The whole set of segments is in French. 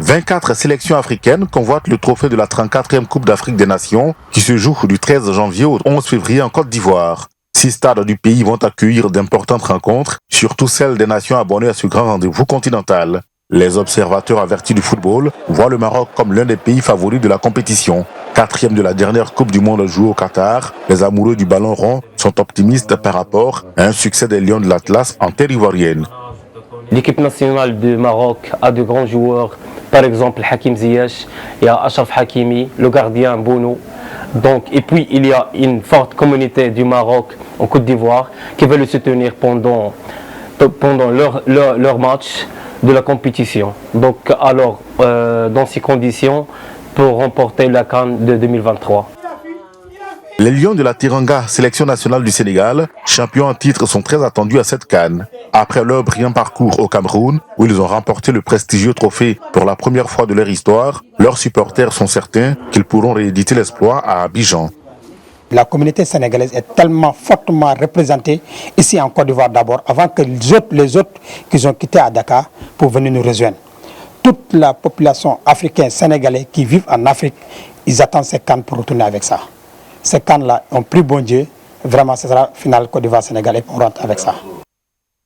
24 sélections africaines convoitent le trophée de la 34e Coupe d'Afrique des Nations qui se joue du 13 janvier au 11 février en Côte d'Ivoire. 6 stades du pays vont accueillir d'importantes rencontres, surtout celles des nations abonnées à ce grand rendez-vous continental. Les observateurs avertis du football voient le Maroc comme l'un des pays favoris de la compétition. 4e de la dernière Coupe du Monde jouée au Qatar, les amoureux du ballon rond sont optimistes par rapport à un succès des Lions de l'Atlas en terre ivoirienne. L'équipe nationale du Maroc a de grands joueurs, par exemple Hakim Ziyech, il y a Achraf Hakimi, le gardien Bono. Donc, et puis il y a une forte communauté du Maroc en Côte d'Ivoire qui veut le soutenir pendant leur match de la compétition. Donc alors, dans ces conditions, pour remporter la CAN de 2023. Les Lions de la Teranga, sélection nationale du Sénégal, champions en titre, sont très attendus à cette CAN. Après leur brillant parcours au Cameroun, où ils ont remporté le prestigieux trophée pour la première fois de leur histoire, leurs supporters sont certains qu'ils pourront rééditer l'exploit à Abidjan. La communauté sénégalaise est tellement fortement représentée ici en Côte d'Ivoire d'abord, avant que les autres qui ont quitté à Dakar pour venir nous rejoindre. Toute la population africaine sénégalaise qui vit en Afrique, ils attendent ces CAN pour retourner avec ça. Ces CAN-là ont pris bon Dieu, vraiment ce sera finale Côte d'Ivoire-Sénégal et on rentre avec ça.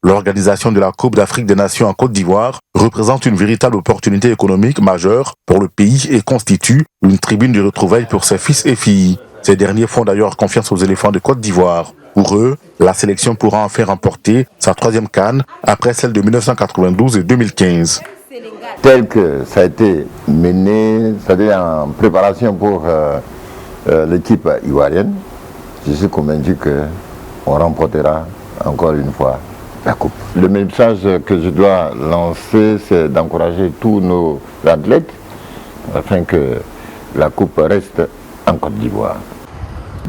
L'organisation de la Coupe d'Afrique des Nations en Côte d'Ivoire représente une véritable opportunité économique majeure pour le pays et constitue une tribune de retrouvailles pour ses fils et filles. Ces derniers font d'ailleurs confiance aux éléphants de Côte d'Ivoire. Pour eux, la sélection pourra en faire remporter sa 3e CAN après celle de 1992 et 2015. Tel que ça a été mené, c'est-à-dire en préparation pour l'équipe ivoirienne, je suis convaincu qu'on remportera encore une fois la Coupe. Le message que je dois lancer, c'est d'encourager tous nos athlètes afin que la Coupe reste en Côte d'Ivoire.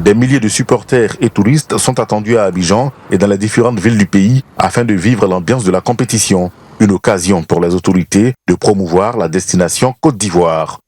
Des milliers de supporters et touristes sont attendus à Abidjan et dans les différentes villes du pays afin de vivre l'ambiance de la compétition. Une occasion pour les autorités de promouvoir la destination Côte d'Ivoire.